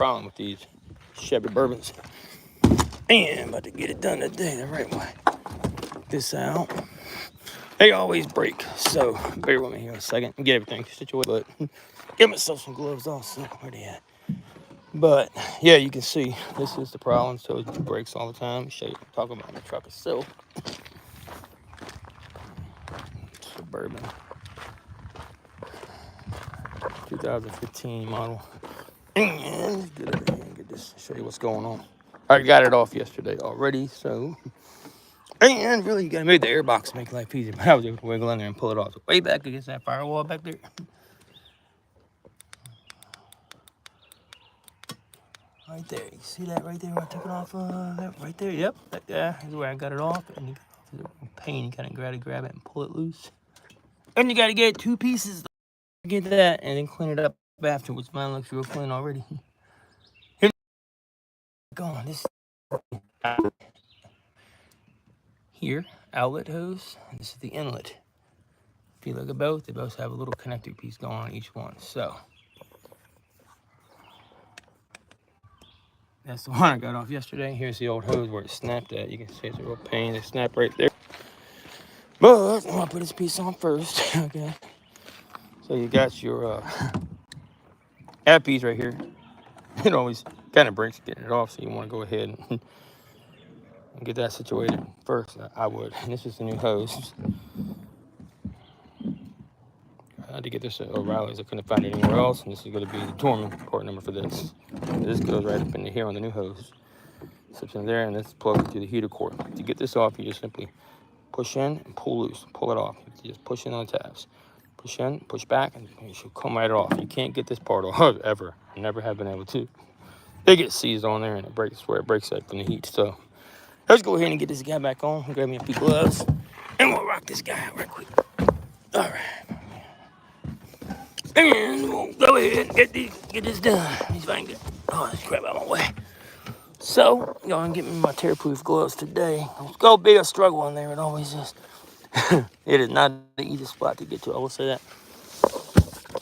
problem with these Chevy Bourbons. And about to get it done today the right way. This out. They always break, so bear with me here in a second and get everything situated. But give myself some gloves also. Where they at? But yeah, you can see this is the problem. So it breaks all the time. Show you, talk about the truck itself. Suburban 2015 model. And let's get it in and get this. Show you what's going on. I got it off yesterday already, so. And really, you gotta make the airbox make life easier. But I was able to wiggle in there and pull it off. So way back against that firewall back there. Right there. You see that right there where I took it off? That right there. Yep. That is where I got it off. And you got off the pain. You gotta grab it and pull it loose. And you gotta get 2 pieces. Get that and then clean it up afterwards. Mine looks real clean already. Here's going. This here, outlet hose. And this is the inlet. If you look at both, they both have a little connector piece going on each one. So that's the one I got off yesterday. Here's the old hose where it snapped at. You can see it's a real pain. It snapped right there. But I'm gonna put this piece on first. Okay. So you got your add piece right here. It always kind of breaks getting it off, so you want to go ahead and get that situated first. I would. And this is the new hose. I had to get this at O'Reilly's. I couldn't find it anywhere else, and this is going to be the Dorman part number for this. This goes right up into here on the new hose. Slips in there, and this plugs to the heater cord. To get this off, you just simply push in and pull loose. Pull it off. You just push in on the tabs. Push in, push back, and you should come right off. You can't get this part off ever. I never have been able to. It gets seized on there, and it breaks where it breaks up from the heat. So let's go ahead and get this guy back on. Grab me a few gloves, and we'll rock this guy out right quick. All right. And we'll go ahead and get this done. Let's find it. Oh, this crap out of my way. So, I'm going to get me my tear-proof gloves today. It's going to be a struggle in there. It always is. It is not the easiest spot to get to, I will say that.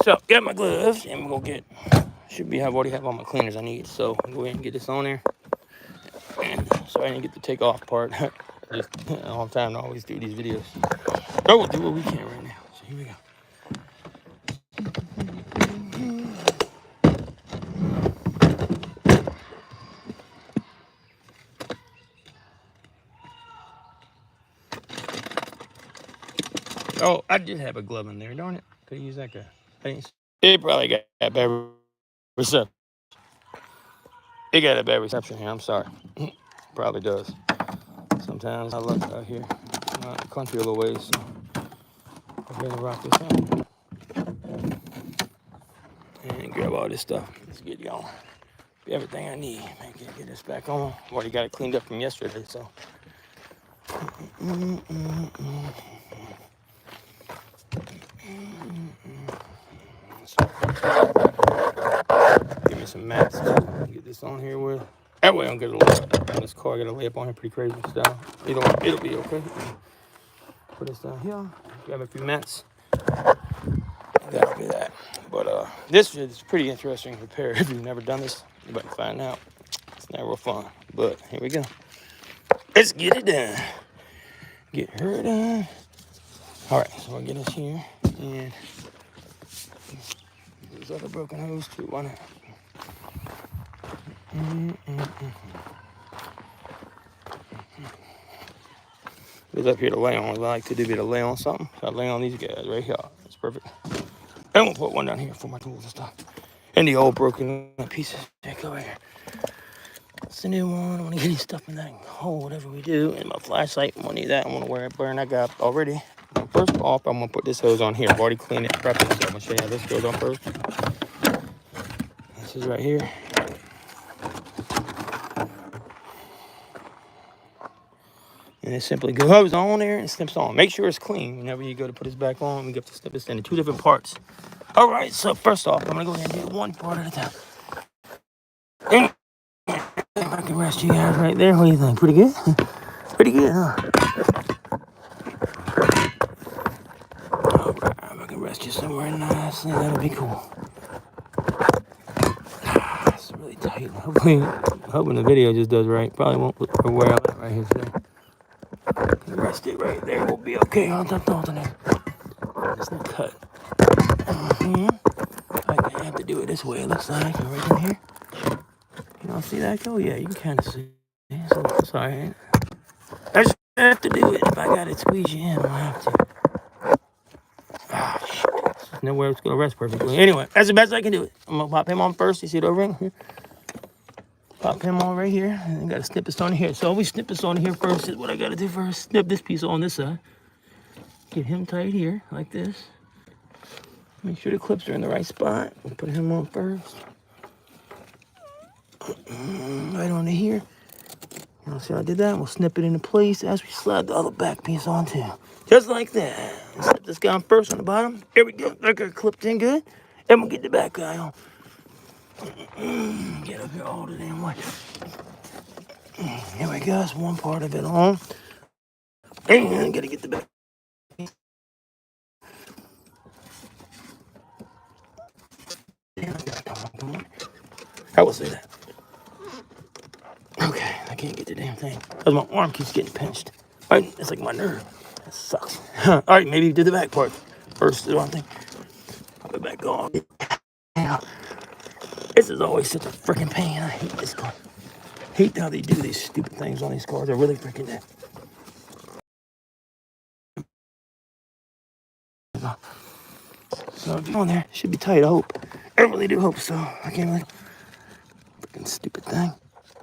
So, got my gloves, and we're going to I've already have all my cleaners I need. So, I'll go ahead and get this on there. And so I didn't get the take off part. Just a long time to always do these videos. But we'll do what we can right now. So, here we go. Oh, I did have a glove in there, darn it. Could have used that guy. It probably got a bad reception. It got a bad reception here, I'm sorry. Probably does. Sometimes I look out here. I'm out in the country a little ways, so I'm ready to rock this out. And grab all this stuff. Let's get going. Everything I need. Get this back on. I've already got it cleaned up from yesterday, so. Give me some mats. Get this on here with. That way I don't get a layup on this car. I got a layup on here pretty crazy style. It'll be okay. Put this down here. Grab a few mats. That'll be that. But this is pretty interesting repair. If you've never done this, you better find out. It's not real fun. But here we go. Let's get it done. Get her done. All right, so I'll get us here. And there's other broken hose too. Why not? It's up here to lay on. I like to do to lay on something. So I lay on these guys right here. That's perfect. And we'll put one down here for my tools and stuff. And the old broken pieces. Check over here. It's the new one. I want to get these stuff in that hole, whatever we do. And my flashlight, I want to need that. I want to burn that guy up already. First off, I'm going to put this hose on here. I've already cleaned it, prepped it, so I'm going to show you how this goes on first. This is right here. And it simply goes on there and snips on. Make sure it's clean whenever you go to put this back on. We get to snip this in 2 different parts. All right, so first off, I'm going to go ahead and do one part at a time. And I can rest you guys right there. What do you think? Pretty good? Pretty good, huh? All right, if I can rest you somewhere nicely, that'll be cool. It's really tight. Hopefully, hoping the video just does right. Probably won't look for where I'm at right here. So rest it right there. We'll be okay on top of there. It's not cut. I have to do it this way. It looks like right in here. You don't see that go? Yeah, you can kind of see. So it's all right. I just have to do it. If I gotta squeeze you in, I'll have to. Ah, shit. There's nowhere it's gonna rest perfectly. Anyway, that's the best I can do it. I'm gonna pop him on first. You see the ring here? Pop him on right here. And I gotta snip this on here. So we snip this on here first. Is what I gotta do first. Snip this piece on this side. Get him tight here, like this. Make sure the clips are in the right spot. We'll put him on first. Right on here. You see how I did that? We'll snip it into place as we slide the other back piece on too. Just like that. Snip this guy on first on the bottom. There we go. That got clipped in good. And we'll get the back guy on. Get up here all the damn way. Here we go. That's one part of it on. And gotta get the back. I will say that. Okay, I can't get the damn thing. Because my arm keeps getting pinched. Right? It's like my nerve. That sucks. All right, maybe do the back part first is one thing. Pop it back on. Yeah. This is always such a freaking pain. I hate this car. Hate how they do these stupid things on these cars. They're really freaking dead. So if you're on there, it should be tight, I hope. I really do hope so. I can't really. Freaking stupid thing.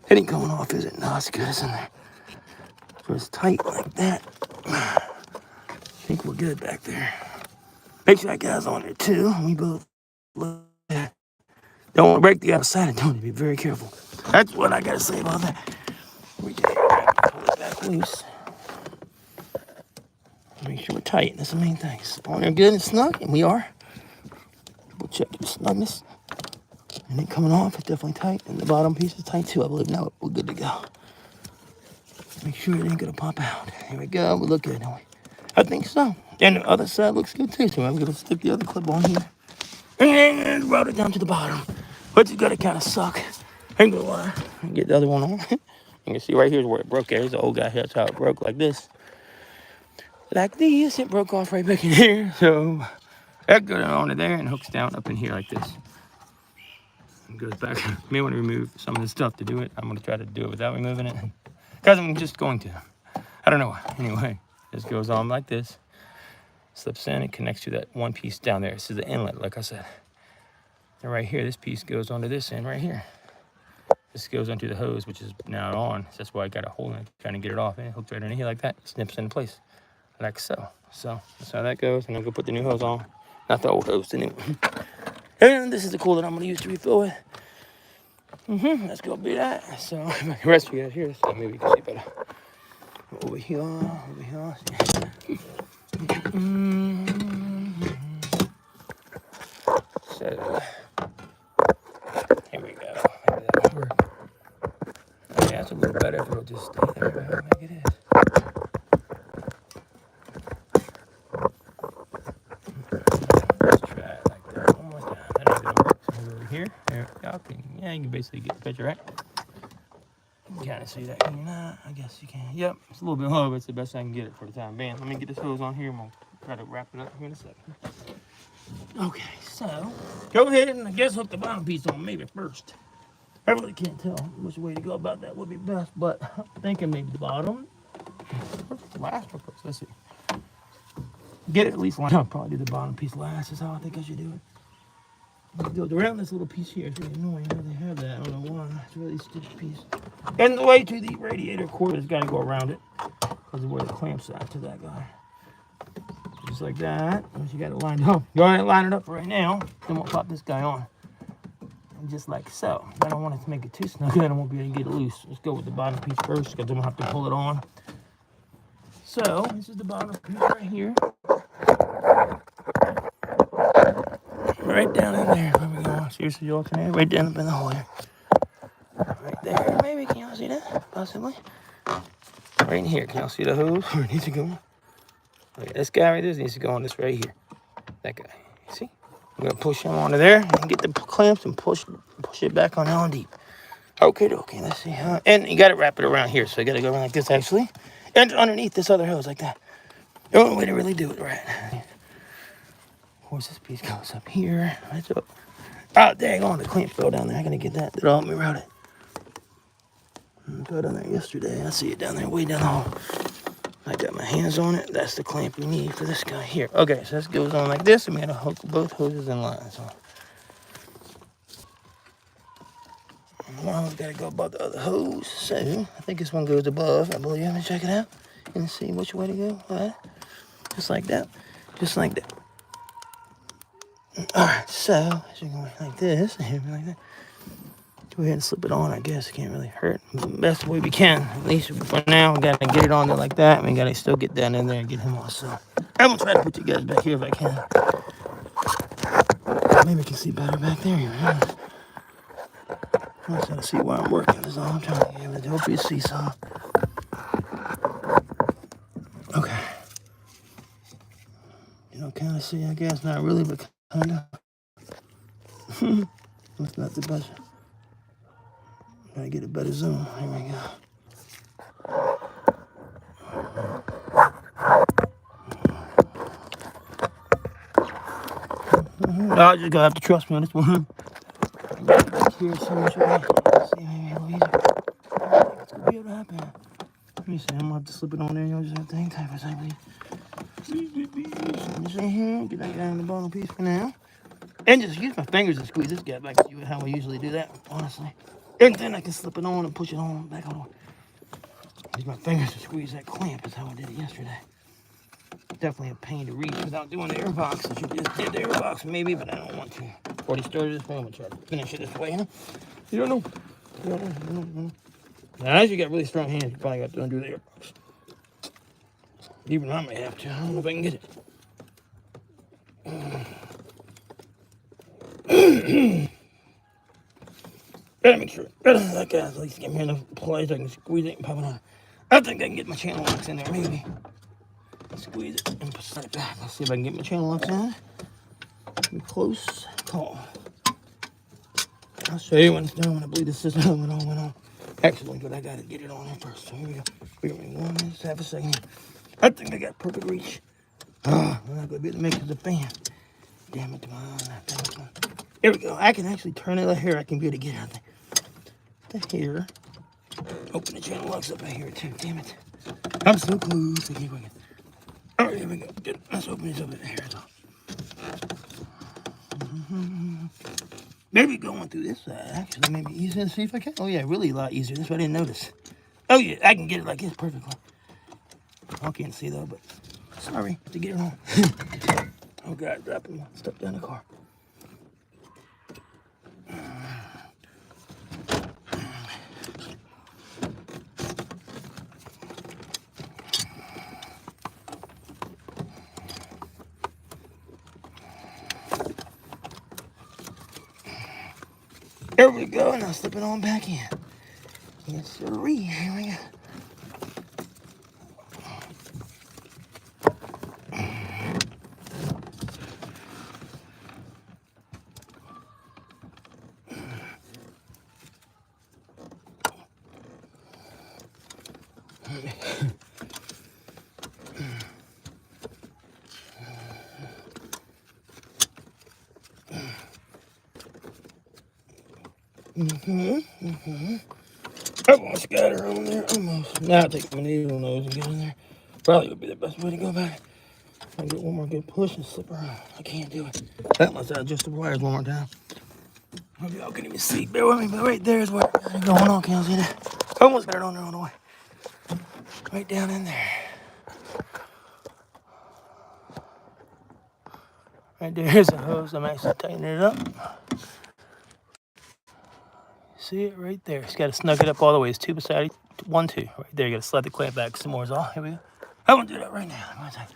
It ain't coming off, is it? No, it's good. It's in there. So it's tight like that. I think we're good back there. Make sure that guy's on there too. We both look at that. Don't want to break the outside and don't be very careful. That's what I gotta say about that. We just pull it back loose. Make sure we're tight. That's the main thing. On there good and snug, and we are. We'll check the snugness. And it coming off, it's definitely tight. And the bottom piece is tight too, I believe. Now we're good to go. Make sure it ain't gonna pop out. Here we go. We look good, don't we? I think so. And the other side looks good too. So I'm gonna stick the other clip on here. And route it down to the bottom. But you gotta kind of suck. Ain't gonna lie. Get the other one on. You can see right here is where it broke. There's the old guy here. That's how it broke, like this. Like this. It broke off right back in here. So that goes on to there and hooks down up in here like this. It goes back. May want to remove some of the stuff to do it. I'm going to try to do it without removing it. Because I'm just going to. I don't know. Anyway, this goes on like this. Slips in and connects to that one piece down there. This is the inlet, like I said. And right here, this piece goes onto this end right here. This goes onto the hose, which is now on. So that's why I got a hole in it, trying to get it off. And it hooks right in here like that. Snips into place, like so. So that's how that goes. And I'm going to put the new hose on. Not the old hose, the new one. And this is the coolant I'm going to use to refill with. That's going to be that. So the rest of you guys here, so maybe you can see better. Over here, over here. So here we go. Maybe that'll work. Okay, that's a little better if it'll just stay there. Maybe it is. Let's try it like that one more time. That ain't gonna work. So over here. There we go. Yeah, you can basically get the picture, right? You can kind of see that, can you not? I guess you can. Yep, it's a little bit low, but it's the best I can get it for the time being. Let me get this hose on here and we'll try to wrap it up here in a second. Okay, so go ahead and I guess hook the bottom piece on maybe first. I really can't tell which way to go about that would be best, but I'm thinking maybe the bottom. Last or first, let's see. Get it at least one. I'll probably do the bottom piece last is how I think I should do it. Go around this little piece here. It's really annoying how they have that. I don't know why. It's a really stupid piece. And the way to the radiator cord has got to go around it because of where the clamps are to that guy. Just like that. Once you got it lined up, go ahead and line it up for right now. Then we'll pop this guy on. And just like so. I don't want it to make it too snug. Then I won't be able to get it loose. Let's go with the bottom piece first because then we'll have to pull it on. So this is the bottom piece right here. Right down in there. There we go. Seriously, you alternate. Right down up in the hole here. Right there. Maybe. Can y'all see that? Possibly. Right in here. Can y'all see the hose? Where it needs to go? Okay, this guy right there needs to go on this right here. That guy. See? I'm going to push him onto there and get the clamps and push it back on deep. Okay, let's see. And you got to wrap it around here, so you got to go around like this, actually. And underneath this other hose, like that. The only way to really do it right. Of course, this piece goes up here. That's up. Oh, dang on, the clamp fell down there. I got to get that. That'll help me route it. It fell down there yesterday. I see it down there, way down the hole. I got my hands on it. That's the clamp we need for this guy here. Okay, so this goes on like this, and we got to hook both hoses in line. So one hose got to go above the other hose. So I think this one goes above. I believe. Let me check it out and see which way to go. All right. Just like that. Just like that. All right. So as you go like this, and like that. Go ahead and slip it on. I guess it can't really hurt. The best way we can. At least for now, we gotta get it on there like that. We gotta still get down in there and get him on. So I'm gonna try to put you guys back here if I can. Maybe I can see better back there. I'm trying to see why I'm working. That's all I'm trying to get able to hope you see some. Okay. You know, kind of see. I guess not really, but kind of. That's not the best. Gotta get a better zoom. Here we go. Y'all just gonna have to trust me on this one. Here, so much away. Let's see, maybe a little easier. It's gonna be able to happen. Let me see. I'm gonna have to slip it on there. Y'all just have to hang tight for a second. Just in here. Get that guy on the bottom piece for now. And just use my fingers to squeeze this guy back to how I usually do that, honestly. And then I can slip it on and push it on back on. Use my fingers to squeeze that clamp. That's how I did it yesterday. Definitely a pain to reach without doing the air box. I should just did the air box maybe, but I don't want to. Already started this way. I'm gonna try to finish it this way, you know? You don't know. You don't know. Now, as you got really strong hands, you probably got to undo the air box. Even I may have to. I don't know if I can get it. Gotta make sure that guy's at least get me enough place I can squeeze it and pop it on. I think I can get my channel locks in there, maybe. Squeeze it and set it back. Let's see if I can get my channel locks in. Be close call. I'll show you when it's done, when I believe the system went on. Excellent, but I gotta get it on there first. So here we go. Wait a minute, just have a second. I think I got perfect reach. I'm not gonna be able to make it to the fan. Damn it, come on. Here we go. I can actually turn it here. I can be able to get it out there. To here. Open the channel locks up right here too. Damn it. I'm so close. Okay, wait. All right, here we go. Good. Let's open this up in here. Maybe going through this side. Actually, maybe easier to see if I can. Oh, yeah, really a lot easier. This one I didn't notice. Oh, yeah, I can get it like this perfectly. I can't see, though, but sorry to get it on. Oh, God, dropping one step down the car. There we go, and I'll slip it on back in. Yes, sir. Here we go. Everyone scatter on there almost. Now I'll take my needle nose and get in there. Probably would be the best way to go back. I'll get one more good push and slip around. I can't do it. That must adjust the wires one more time. Maybe y'all can even see. Bear with me, but right there is where it's going on. Can't see that. Almost got it on there on the way. Right down in there. Right there's the hose. I'm actually tightening it up. See it right there. It's got to snug it up all the way. It's 2 beside 1, 2. Right there. You got to slide the clamp back some more. Is all. Here we go. I'm going to do that right now. One second.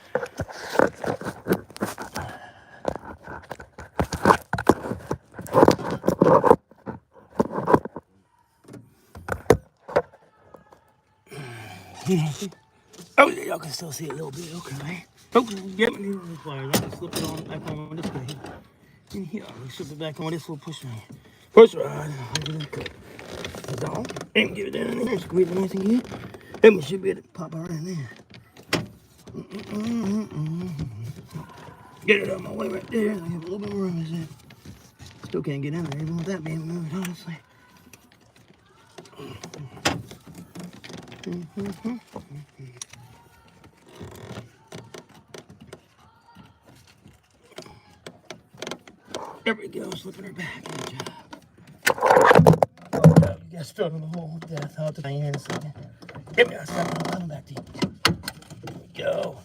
Oh, yeah, y'all can still see it a little bit. Okay. Oh, get me the pliers. I can slip it on back on this way. In here. Let me slip it back on this little push right here. Push right. And get it down in there, squeeze it nice and good. And we should be able to pop it right in there. Get it out of my way right there. I have a little bit more room, is it? Still can't get in there, even with that being moved, honestly. There we go, slipping her back. Good job. Oh, you got stuck in the hole with death. I'll tell you in a second. Give me a second, I'll come back to you. There we go.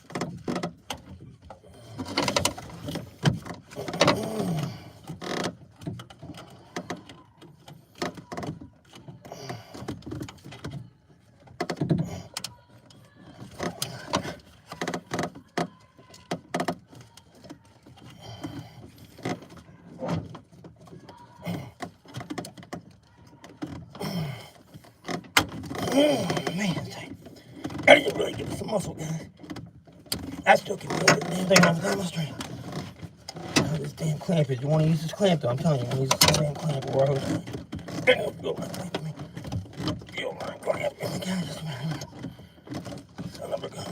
Man, I didn't really give it some muscle, guys. I still can feel the damn thing off down my string. Now this damn clamp is. You want to use this clamp, though? I'm telling you, use this damn clamp or a hose clamp. Go line clamp me. Go line clamp. There we go. Just a minute. Son of a gun.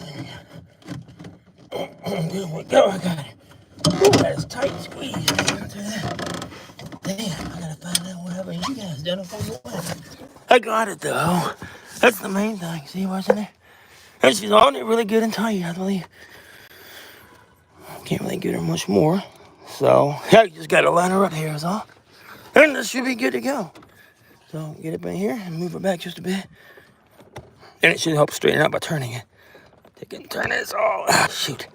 There we go. I got it. Ooh, that is tight squeeze. I'll tell you that. Damn, I gotta find out whatever you guys done it for me. I got it, though. That's the main thing. See what's in there? And she's on it really good and tight, I believe. Can't really get her much more. So, yeah, you just gotta line her up here is all. And this should be good to go. So, get it in here and move it back just a bit. And it should help straighten it out by turning it. Take it and turn this all. Shoot.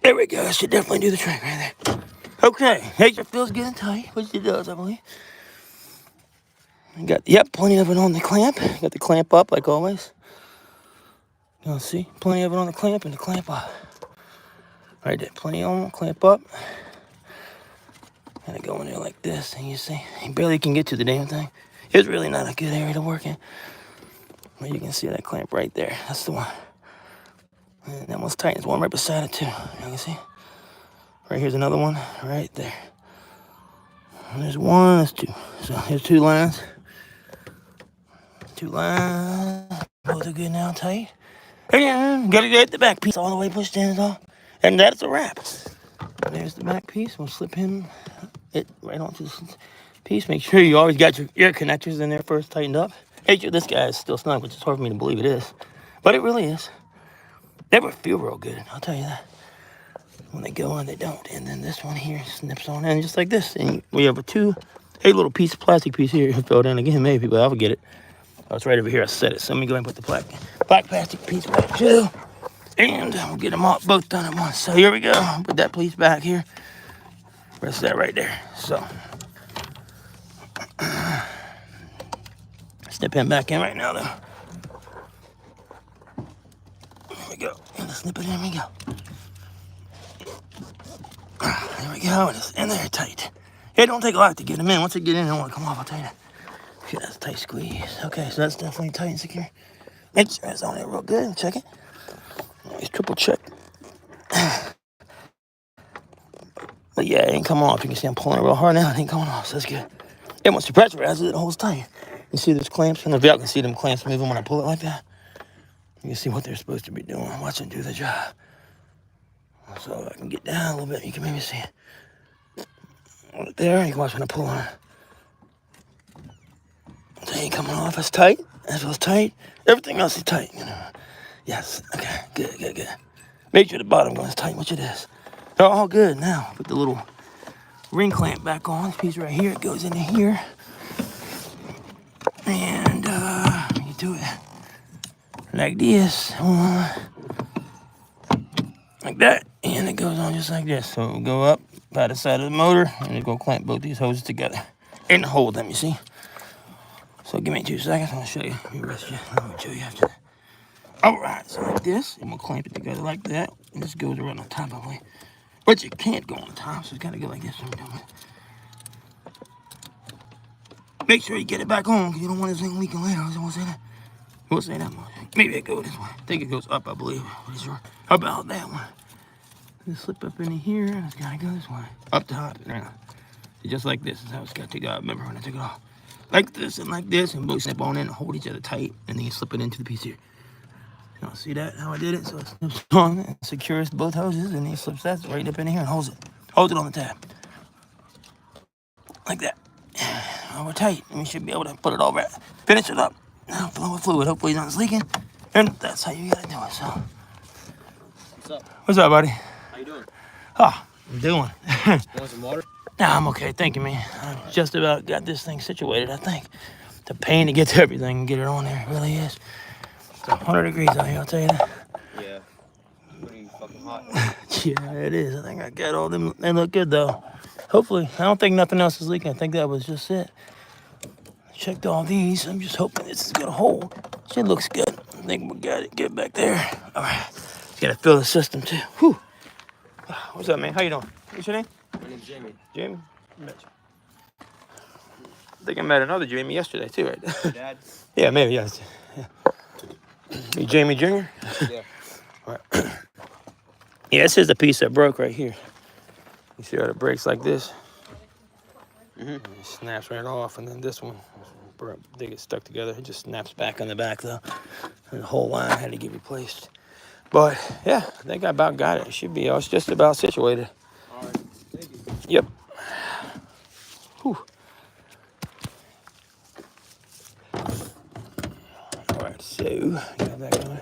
There we go. That should definitely do the trick right there. Okay. It feels good and tight, which it does, I believe. Got, yep, plenty of it on the clamp. Got the clamp up like always. You'll see, plenty of it on the clamp and the clamp up. Right there, plenty on, clamp up. Gotta go in there like this, and you see, you barely can get to the damn thing. It's really not a good area to work in. But you can see that clamp right there. That's the one. And that one's tight. There's one right beside it too. You can see. Right here's another one, right there. And there's one, there's two. So here's two lines. Two lines. Both are good now, tight. And gotta get the back piece all the way pushed in, all. And that's a wrap. There's the back piece. We'll slip him it right onto this piece. Make sure you always got your ear connectors in there first tightened up. Hey, this guy is still snug, which is hard for me to believe it is. But it really is. Never feel real good, I'll tell you that. When they go on, they don't. And then this one here snips on in just like this. And we have a little piece of plastic piece here. It fell down again, maybe, but I'll get it. Oh, it's right over here. I set it. So let me go ahead and put the black plastic piece back too. And we'll get them all both done at once. So here we go. Put that piece back here. Rest that right there. So snip him back in right now, though. There we go. And the snip it in. There we go. There we go. And it's in there tight. It don't take a lot to get them in. Once they get in, they don't want to come off. I'll tell you that. Okay, that's a tight squeeze. Okay, so that's definitely tight and secure. Make sure it's on there real good. Check it. Always triple check. But yeah, it ain't coming off. You can see I'm pulling it real hard now. It ain't coming off, so that's good. And once you pressurize it, it holds tight. You see there's clamps in the valve. You can see them clamps moving when I pull it like that. You can see what they're supposed to be doing. Watch them do the job. So I can get down a little bit. You can maybe see it. Right there, you can watch when I pull on it. It ain't coming off. It's tight. That feels tight. Everything else is tight, you know. Yes. Okay. Good. Make sure the bottom goes tight, which it is. They're all good now. Put the little ring clamp back on. This piece right here. It goes into here. And you do it like this. Like that. And it goes on just like this. So it'll go up by the side of the motor. And it'll go clamp both these hoses together. And hold them, you see. So give me 2 seconds, I'm gonna show you. Let me rest you. I'll show you after that. Alright, so like this, and we'll clamp it together like that. And this goes around on top of it. But you can't go on top, so it's gotta go like this. Make sure you get it back on, because you don't want this thing leaking later. I won't say that. We'll say that much. Maybe it goes this way. I think it goes up, I believe. Pretty sure. How about that one? Just slip up into here, and it's gotta go this way. Up top, and down. Just like this is how it's got to go. I remember when I took it off. like this and like this, and both snap on in and hold each other tight, and then you slip it into the piece here. You know, see that, how I did it? So it slips on and secures both hoses, and then he slips that right up in here and holds it. Hold it on the tab. Like that. Now we're tight, and we should be able to put it all right. Finish it up. Now fill with fluid. Hopefully nothing's leaking. And that's how you gotta do it, so. What's up? What's up, buddy? How you doing? Oh, I'm doing. Want some water? Nah, I'm okay, thank you, man. I just about got this thing situated, I think. The pain to get to everything and get it on there, it really is. It's 100 degrees out here, I'll tell you that. Yeah, pretty fucking hot. Yeah, it is. I think I got all them. They look good, though. Hopefully, I don't think nothing else is leaking. I think that was just it. Checked all these. I'm just hoping this is gonna hold. Shit looks good. I think we got it. Get back there. All right. Gotta fill the system, too. Whew. What's up, man? How you doing? What's your name? My name's Jamie. Jamie? I think I met another Jamie yesterday, too, right? Dad? Yeah, maybe, yes. Yeah. You Jamie Jr.? Yeah. All right. Yeah, this is the piece that broke right here. You see how it breaks like this? It snaps right off, and then this one, they get stuck together. It just snaps back on the back, though. And the whole line had to get replaced. But, yeah, I think I about got it. It should be. I was just about situated. All right. Thank you. Yep. Whew. All right, so, got that going.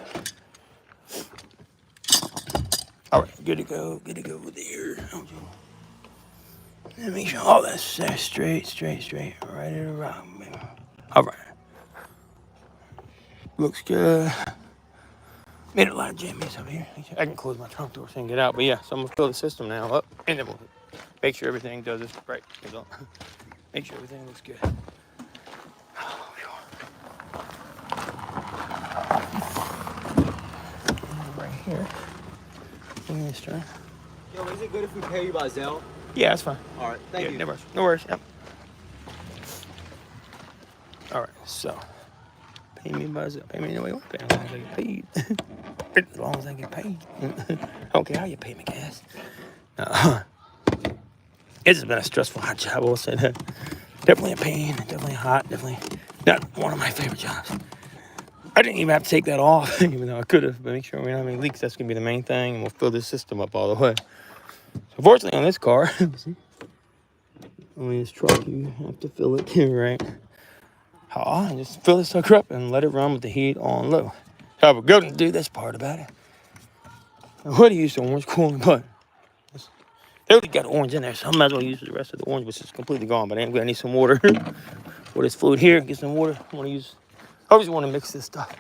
All right, good to go there. Let me make sure all that's straight. Right around, baby. All right. Looks good. Made a lot of jammies over here. I can close my trunk door so I can get out. But yeah, so I'm gonna fill the system now up, and then we'll make sure everything does this right. Make sure everything looks good. Right here. Yo, is it good if we pay you by Zelle? Yeah, that's fine. All right. Thank you. No worries. No worries. Yep. All right. So, pay me by Zelle. Pay me the way you want to pay. As long as I get paid. As long as I get paid. I don't care how you pay me, guys. It's just been a stressful, hot job. I will say that. Definitely a pain. Definitely hot. Definitely not one of my favorite jobs. I didn't even have to take that off, even though I could have. But make sure we don't have any leaks. That's going to be the main thing. And we'll fill this system up all the way. So fortunately, on this car, only this truck, you have to fill it right. And just fill this sucker up and let it run with the heat on low. So we're going to do this part about it. I would have used the orange coolant, but they already got orange in there, so I might as well use the rest of the orange, which is completely gone. But I'm going to need some water. Pour this fluid here, get some water. I always want to mix this stuff.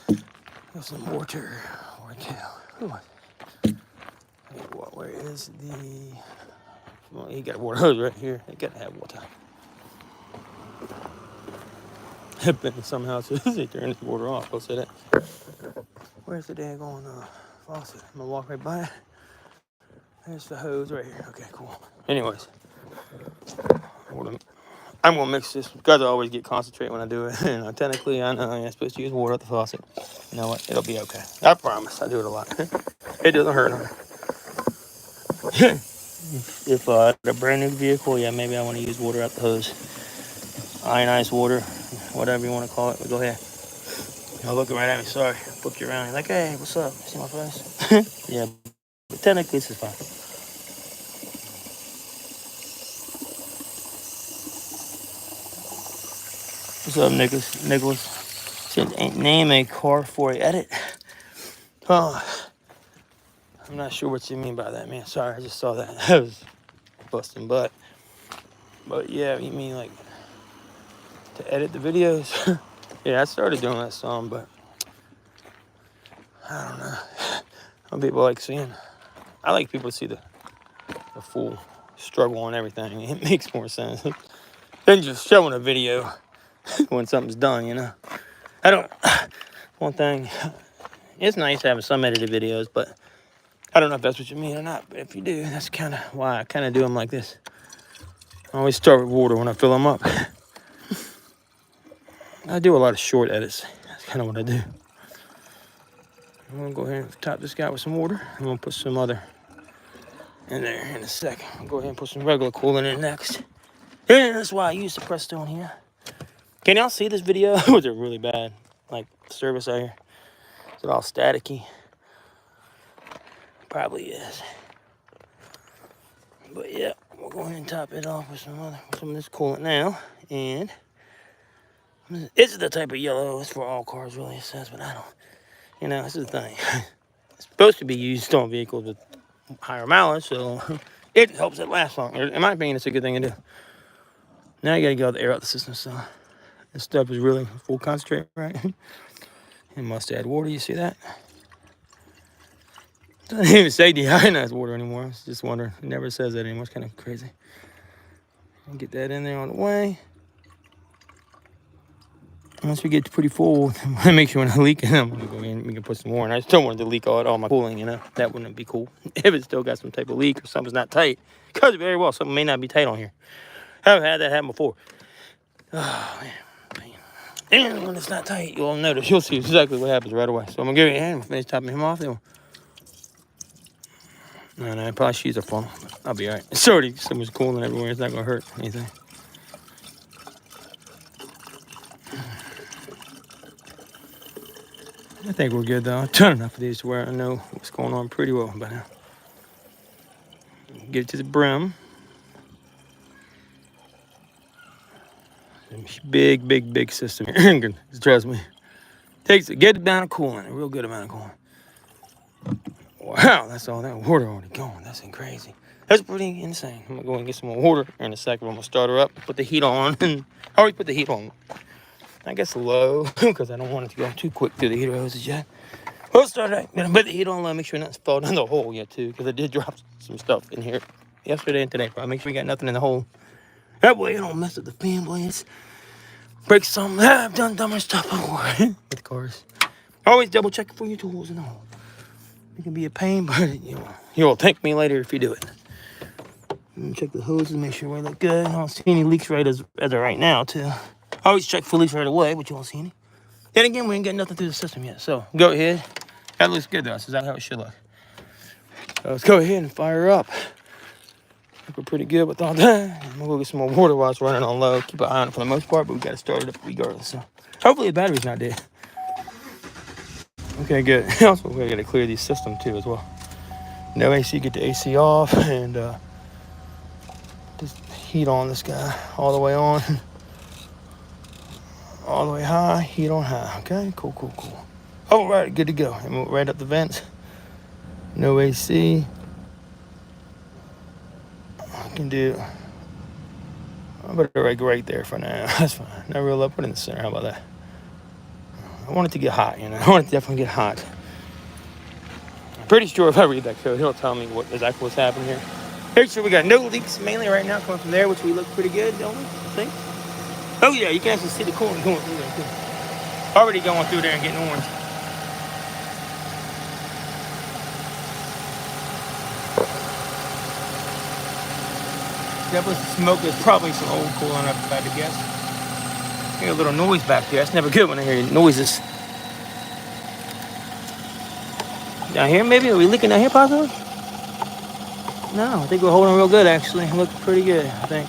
Get some water. Where is the... Well, you got a water hose right here. You got to have water. But somehow, so they turn this water off. I'll say that. Where's the daggone faucet? I'm going to walk right by it. There's the hose right here. Okay, cool. Anyways. I'm going to mix this because I always get concentrated when I do it. And technically, I know I'm supposed to use water at the faucet. You know what? It'll be okay. I promise. I do it a lot. It doesn't hurt. If a brand new vehicle, yeah, maybe I want to use water out the hose. Ionized water, whatever you want to call it. But go ahead. You're looking right at me. Sorry. Book you around. You're like, hey, what's up? See my face? Yeah. But technically, this is fine. What's up, Nicholas? Said, name a car for a edit. Oh, I'm not sure what you mean by that, man. Sorry, I just saw that. I was busting butt. But yeah, you mean like to edit the videos? Yeah, I started doing that some, but I don't know. Some people like seeing. I like people to see the full struggle and everything. It makes more sense than just showing a video when something's done, you know. One thing, it's nice having some edited videos, but I don't know if that's what you mean or not. But if you do, that's kind of why I kind of do them like this. I always start with water when I fill them up. I do a lot of short edits. That's kind of what I do. I'm going to go ahead and top this guy with some water. I'm going to put some other in there in a second. I'll go ahead and put some regular coolant in next. And that's why I use the Prestone here. Can y'all see this video? Was it really bad? Like service out here? Is it all staticky? Probably is. But yeah, we'll go ahead and top it off with some of this coolant now. And it's the type of yellow. It's for all cars, really. It says, but I don't. You know, this is the thing. It's supposed to be used on vehicles with higher mileage, so it helps it last longer. In my opinion, it's a good thing to do. Now you gotta get all the air out the system, so this stuff is really full concentrate, right? And must add water, you see that? Doesn't even say deionized water anymore. I was just wondering. It never says that anymore. It's kind of crazy. Get that in there on the way. Once we get pretty full, make sure when I leak it, I'm gonna go in. We can put some more. And I still wanted to leak all my cooling, you know. That wouldn't be cool if it still got some type of leak or something's not tight. Because very well, something may not be tight on here. I've had that happen before. Oh man. And when it's not tight, you'll notice. You'll see exactly what happens right away. So I'm gonna give it a hand. Finish topping him off. Then no, probably shoes are funnel. I'll be alright. It's already so much cooling everywhere. It's not gonna hurt anything. I think we're good though. I've done enough of these to where I know what's going on pretty well by now. Get it to the brim. Big system here. Trust me. Takes a good amount of coolant, a real good amount of coolant. Wow, that's all that water already going. That's crazy. That's pretty insane. I'm gonna go and get some more water in a second. I'm gonna start her up, put the heat on, and I always put the heat on. I guess low, because I don't want it to go too quick through the heater hoses yet. We'll start it. Gonna put the heat on low, make sure nothing's falling in the hole yet too, because I did drop some stuff in here yesterday and today. But make sure we got nothing in the hole. That way it don't mess up the fan blades. Break some. I've done dumber stuff before with cars. Always double check for your tools and all. It can be a pain, but you'll thank me later if you do it. Check the hoses, make sure we look good. I don't see any leaks right as of right now, too. I always check for leaks right away, but you won't see any. Then again, we ain't got nothing through the system yet, so go ahead. That looks good, though. This is how it should look. So let's go ahead and fire her up. I think we're pretty good with all that. I'm gonna go get some more water while it's running on low. Keep an eye on it for the most part, but we gotta start it up regardless. So hopefully the battery's not dead. Okay, good. Also, we gotta clear these systems too as well. No AC, get the AC off, and just heat on this guy all the way on. All the way high, heat on high. Okay, cool. All right, good to go. And move right up the vents. No AC. I can do. I'm gonna right there for now. That's fine. Not real up. Put it in the center. How about that? I want it to get hot. I want it to definitely get hot. I'm pretty sure if I read that code, he'll tell me exactly what's happening here. Make sure we got no leaks mainly right now coming from there, which we look pretty good, don't we? I think. Oh yeah, you can actually see the coolant going through there too. Already going through there and getting orange. That was the smoke. There's probably some old coolant up, if I had to guess. Hear a little noise back there. That's never good when I hear noises. Down here, maybe? Are we leaking down here possibly? No, I think we're holding real good actually. Look pretty good, I think.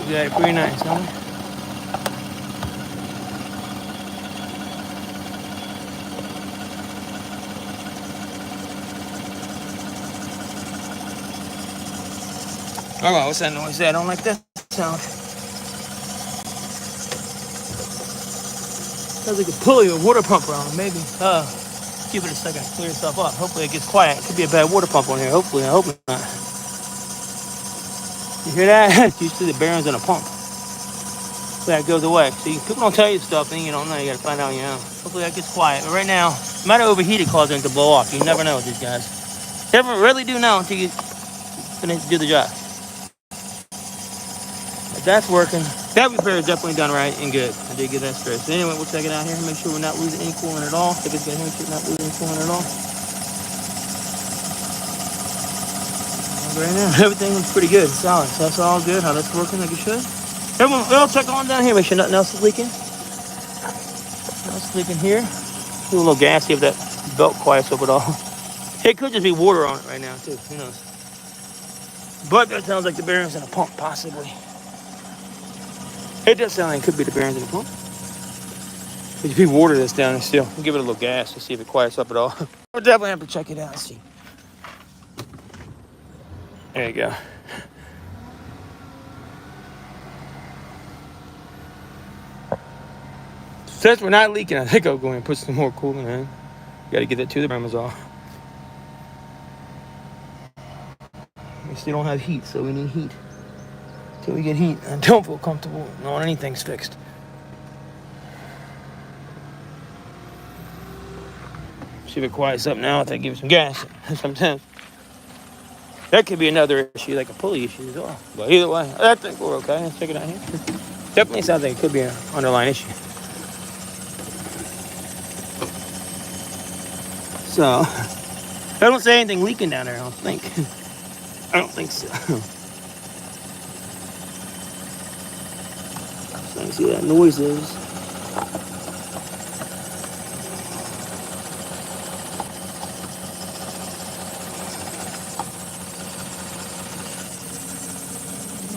We got it pretty nice, huh? Oh, what's that noise? I don't like that sound. Sounds like a pulley or water pump around, maybe. Give it a second to clear itself up. Hopefully it gets quiet. It could be a bad water pump on here. Hopefully, I hope not. You hear that? You see the bearings on a pump. Hopefully that goes away. See, people don't tell you stuff, then you don't know. You gotta find out on your own. Hopefully that gets quiet. But right now, it might have overheated, causing it to blow off. You never know with these guys. You never really do know until you finish do the job. But that's working. That repair is definitely done right and good. I did get that straight. So anyway, we'll check it out here. Make sure we're not losing any coolant at all. Take it good here. Make sure we're not losing any coolant at all. Right now, everything looks pretty good, solid. So that's all good. How that's working like it should. Everyone, we'll check on down here. Make sure nothing else is leaking. Nothing else is leaking here. Do a little gas, see if that belt quiets up at all. It could just be water on it right now too. Who knows? But that sounds like the bearings in a pump, possibly. It does sound like it could be the bearings in the pump. But if you water this down and still, we'll give it a little gas to see if it quiets up at all. We'll definitely have to check it out and see. There you go. Since we're not leaking, I think I'll go and put some more coolant in. Got to get that to the brim off. We still don't have heat, so we need heat. Till we get heat, I don't feel comfortable knowing anything's fixed. See if it quiets up now if I give it some gas. Sometimes that could be another issue, like a pulley issue as well. But either way, I think we're okay. Let's check it out here. Definitely sounds like it could be an underlying issue. So, I don't say anything leaking down there, I don't think. I don't think so. So you see what that noise is.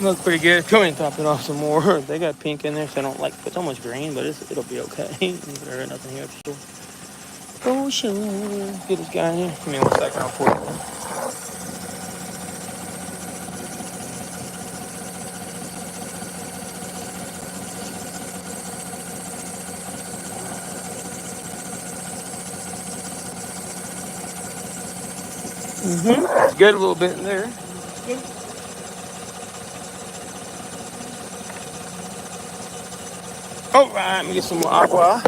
Looks pretty good. Go ahead and top it off some more. They got pink in there, so I don't like put so much green, but it'll be okay. There ain't nothing here for sure. Oh, sure. Get this guy in here. Give me 1 second, I'll pour it. It's good, a little bit in there. Good. All right, let me get some more agua.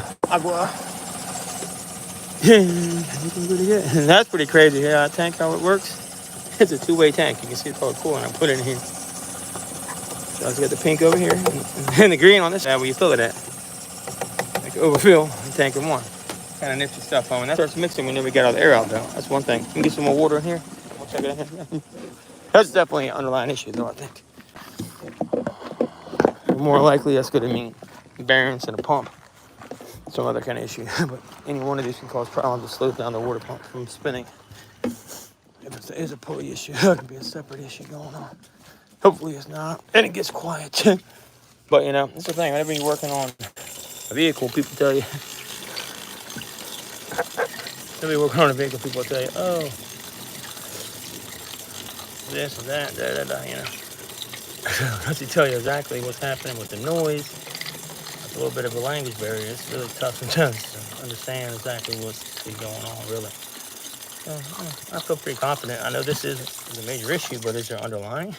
Yeah, looking pretty good. That's pretty crazy. Yeah, that tank, how it works. It's a two-way tank. You can see it's called coolant. I put it in here. So let's get the pink over here and the green on this side where you fill it at. Like overfill the tank in one. Kind of nifty stuff on. When that starts mixing, we never get all the air out though. That's one thing. You can get some more water in here. We'll check it out here. That's definitely an underlying issue though, I think. More likely that's going to mean bearings in a pump. Some other kind of issue. But any one of these can cause problems to slow down the water pump from spinning. If it is a pulley issue, it could be a separate issue going on. Hopefully it's not. And it gets quiet. But you know, that's the thing. Whenever you're working on a vehicle, people tell you. Whenever you're working on a vehicle, people tell you, oh, this and that, you know. Once they tell you exactly what's happening with the noise, it's a little bit of a language barrier. It's really tough sometimes to understand exactly what's going on, really. So, I feel pretty confident. I know this is a major issue, but is there underlying?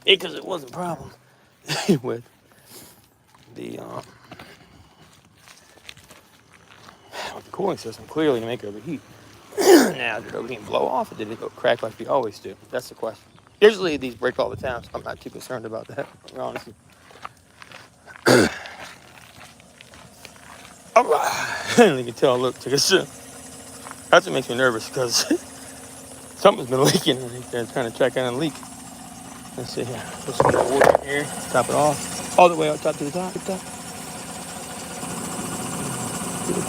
Because it wasn't a problem with the cooling system, clearly to make it overheat. Now, did it overheat and blow off, or did it go crack like we always do? That's the question. Usually these break all the time, so I'm not too concerned about that, honestly. All right. You can tell, look, take a sip. That's what makes me nervous, because something's been leaking, and they're trying to check out a leak. Let's see here. Put some more water in here, top it off. All the way up top to the top. To the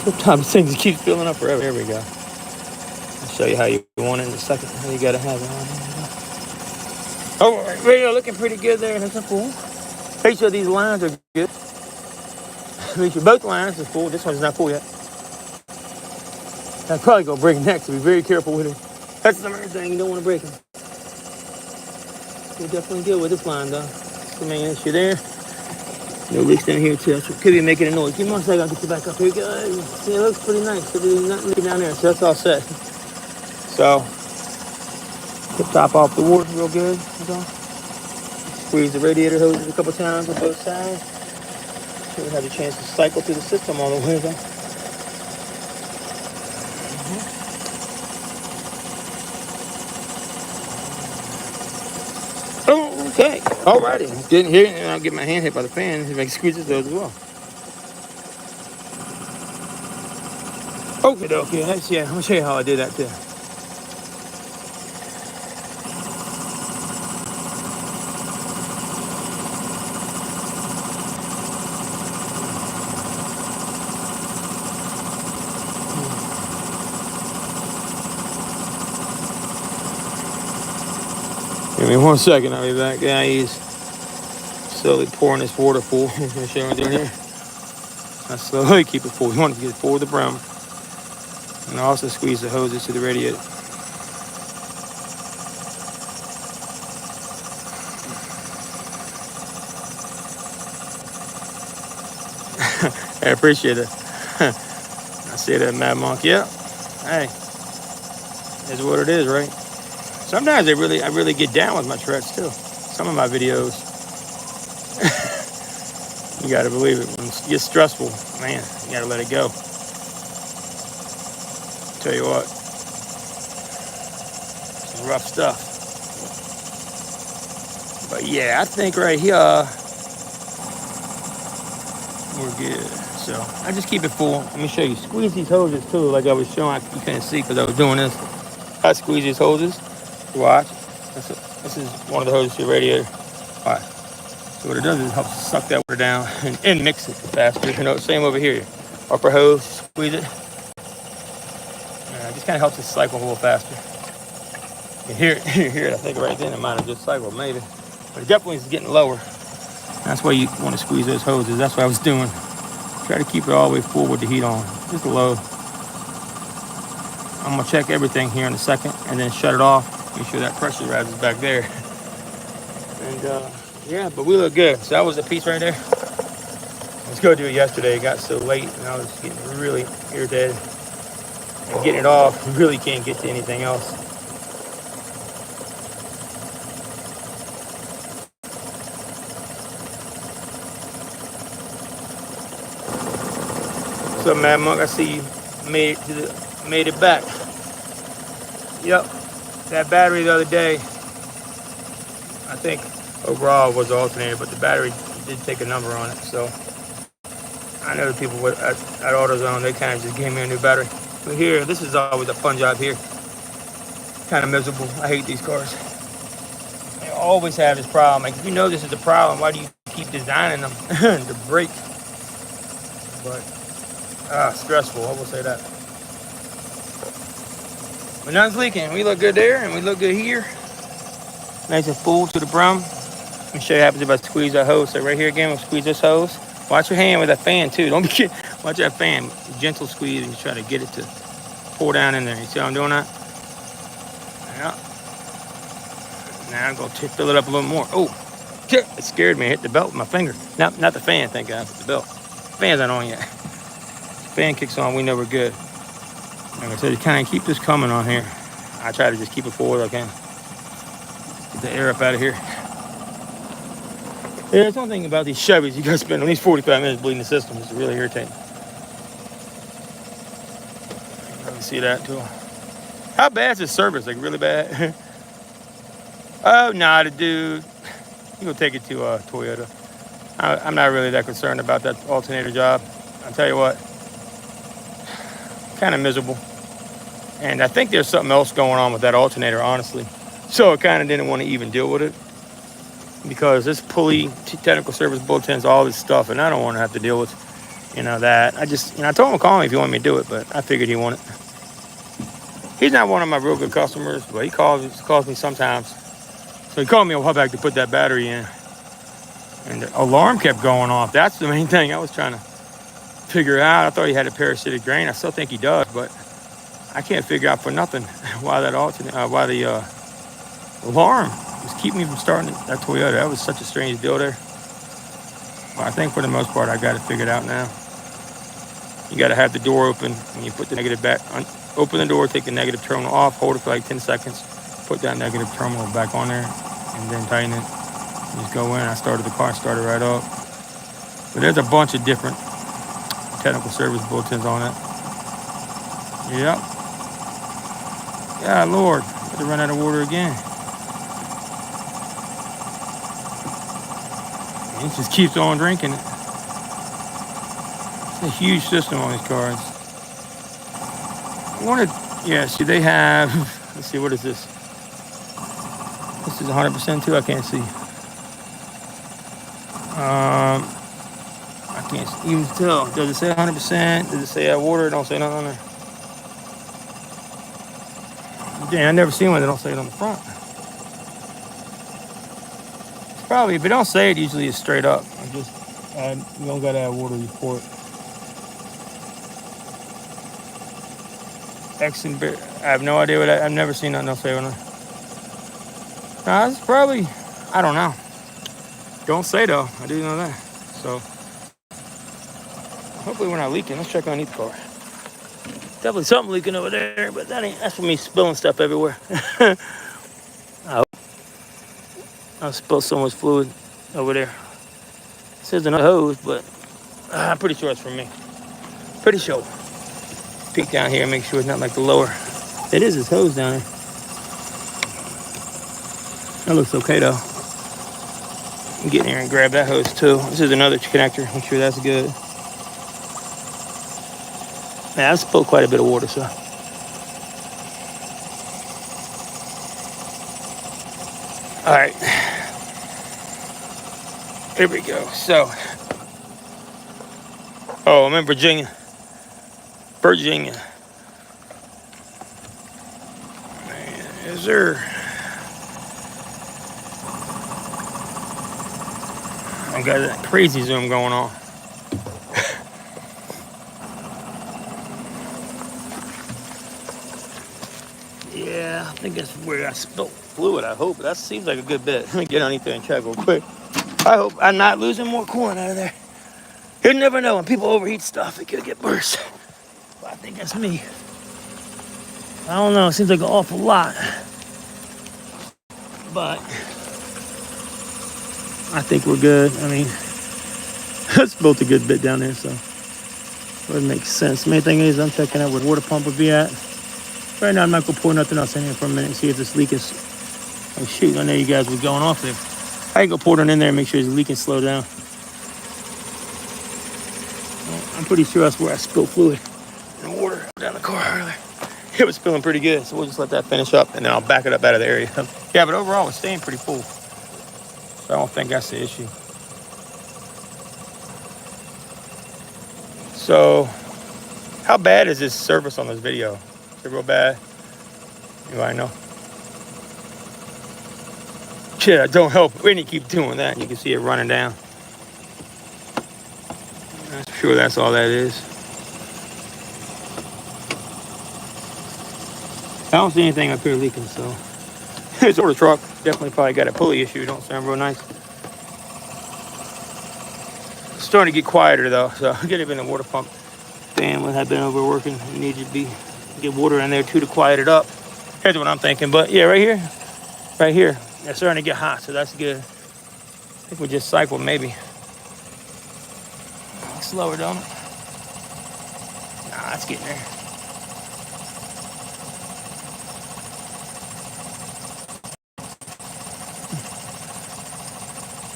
tip top. This thing just keeps filling up forever. There we go. I'll show you how you want it in a second. How you gotta have it on. All right, radio looking pretty good there. That's full. Make sure these lines are good. Make sure both lines are full. This one's not full yet. I'll probably go break next, so be very careful with it. That's the main thing. You don't want to break them. We're definitely good with this line, though. That's the main issue there. No leaks down here, too. That's what could be making a noise. Give me 1 second. I'll get you back up here, guys. See, it looks pretty nice. There's nothing leaking down there, so that's all set. So, tip top off the water real good. Squeeze the radiator hoses a couple times on both sides. So we have a chance to cycle through the system all the way, though. Okay, alrighty. Didn't hear it, and I'll get my hand hit by the fan if I squeeze those as well. Okay, let's see. I'm gonna show you how I did that too. Give me 1 second, I'll be back, guys. Slowly pouring this water full. I'm gonna show you right here. I slowly keep it full. You want to get it full to the brim. And also squeeze the hoses to the radiator. I appreciate it. I see that, Mad Monk. Yeah. Hey, is what it is, right? Sometimes I really get down with my Tourette's too. Some of my videos, you gotta believe it. When it gets stressful, man, you gotta let it go. Tell you what, some rough stuff. But yeah, I think right here we're good. So I just keep it full. Let me show you. Squeeze these hoses too, like I was showing. You couldn't see because I was doing this. I squeeze these hoses. Watch. This is one of the hoses to the radiator. All right. So what it does is it helps suck that water down and mix it faster. You know, same over here. Upper hose, squeeze it. It just kind of helps it cycle a little faster. You hear it. I think right then it might have just cycled, maybe. But it definitely is getting lower. That's why you want to squeeze those hoses. That's what I was doing. Try to keep it all the way full with the heat on, just low. I'm gonna check everything here in a second and then shut it off. Make sure that pressure rises back there. And yeah, but we look good. So that was a piece right there. I was gonna do it yesterday. It got so late and I was getting really irritated. And getting it off, you really can't get to anything else. What's up, Mad Monk? I see you made it back. Yep, that battery the other day, I think overall was the alternator, but the battery did take a number on it. So I know the people at AutoZone, they kind of just gave me a new battery. But here, this is always a fun job here. Kind of miserable. I hate these cars. They always have this problem. Like, if you know this is the problem, why do you keep designing them to break? But stressful, I will say that. But nothing's leaking. We look good there, and we look good here. Nice and full to the brim. Let me show you what happens if I squeeze that hose. So right here again, we'll squeeze this hose. Watch your hand with that fan too. Don't be watch that fan. Gentle squeeze and you try to get it to pour down in there. You see how I'm doing that? Yeah. Now I'm gonna fill it up a little more. Oh, it scared me. I hit the belt with my finger. Not the fan, thank God, but the belt. The fan's not on yet. Fan kicks on, we know we're good. Like I said, you kind of keep this coming on here. I try to just keep it forward if I can. Get the air up out of here. Yeah, there's one thing about these Chevys, you gotta spend at least 45 minutes bleeding the system. It's really irritating. Let me see that too. How bad is this service? Like really bad? Oh, nah, the dude. You go take it to Toyota. I'm not really that concerned about that alternator job. I'll tell you what. Kind of miserable. And I think there's something else going on with that alternator, honestly. So I kind of didn't want to even deal with it. Because this pulley, technical service bulletins, all this stuff, and I don't want to have to deal with, that. I just, I told him to call me if he wanted me to do it, but I figured he wanted. He's not one of my real good customers, but he calls me sometimes. So he called me a while back to put that battery in. And the alarm kept going off. That's the main thing I was trying to figure out. I thought he had a parasitic drain. I still think he does, but I can't figure out for nothing why the alarm was keeping me from starting that Toyota. That was such a strange deal there. But I think for the most part, I got it figured out now. You got to have the door open when you put the negative back. Open the door, take the negative terminal off, hold it for like 10 seconds, put that negative terminal back on there, and then tighten it. Just go in. I started the car, started right up. But there's a bunch of different technical service bulletins on it. Yep. Yeah, Lord. I had to run out of water again. And it just keeps on drinking it. It's a huge system on these cars. I wanted, see, they have, let's see, what is this? This is 100% too, I can't see. I can't even tell. Does it say 100%? Does it say water? It don't say nothing on there. Damn, I never seen one that don't say it on the front. Probably, if it don't say it, usually it's straight up. I just you don't gotta add water report. Exxon, I have no idea what I've never seen nothing else say on it. Nah, it's probably, I don't know. Don't say though. I do know that. So hopefully we're not leaking. Let's check underneath the car. Definitely something leaking over there, but that's for me spilling stuff everywhere. I spilled so much fluid over there. It says another hose, but I'm pretty sure it's from me. Pretty sure. Peek down here and make sure it's not like the lower. It is his hose down there. That looks okay though. Get in here and grab that hose too. This is another connector. Make sure that's good. Man, I spilled quite a bit of water, so. All right. Here we go. So. Oh, I'm in Virginia. Virginia. Man, is there... I got that crazy zoom going on. Yeah, I think that's where I spilled fluid, I hope. That seems like a good bit. Let me get underneath there and check real quick. I hope I'm not losing more coolant out of there. You never know. When people overheat stuff, it could get burst. But I think that's me. I don't know. It seems like an awful lot. But I think we're good. I mean, I spilled a good bit down there, so it makes sense. The main thing is I'm checking out where the water pump would be at. Right now, I'm not going to pour nothing else in here for a minute and see if this leak is... Oh, shoot. I know you guys were going off there. I ain't going to pour it in there and make sure the leak can slow down. I'm pretty sure that's where I spilled fluid and water down the car earlier. It was spilling pretty good, so we'll just let that finish up, and then I'll back it up out of the area. Yeah, but overall, it's staying pretty full. So I don't think that's the issue. So, how bad is this surface on this video? Is it real bad? Anybody know? Yeah, don't help when you keep doing that. You can see it running down. I'm sure that's all that is. I don't see anything up here leaking, so. It's over the truck. Definitely probably got a pulley issue. Don't sound real nice. It's starting to get quieter though, so get it in the water pump. Damn, what had been overworking. It needs to get water in there too to quiet it up. Here's what I'm thinking, but yeah, right here, it's starting to get hot, so that's good. I think we just cycled maybe. Slower, don't it? Nah, it's getting there.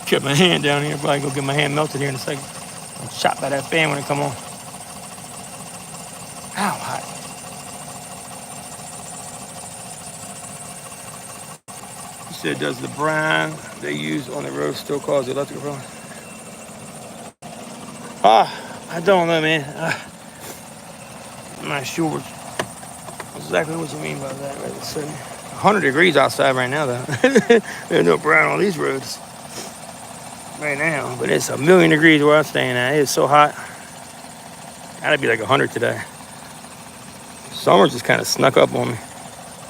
Kept my hand down here. Probably go get my hand melted here in a second. I'll chop by that fan when it come on. Ow, hot. You said, does the brine they use on the road still cause the electrical problem? I don't know, man. I'm not sure exactly what you mean by that. Right? It's 100 degrees outside right now, though. There's no brine on these roads right now, but it's 1,000,000 degrees where I'm staying at. It's so hot. Gotta be like 100 today. Summer just kind of snuck up on me.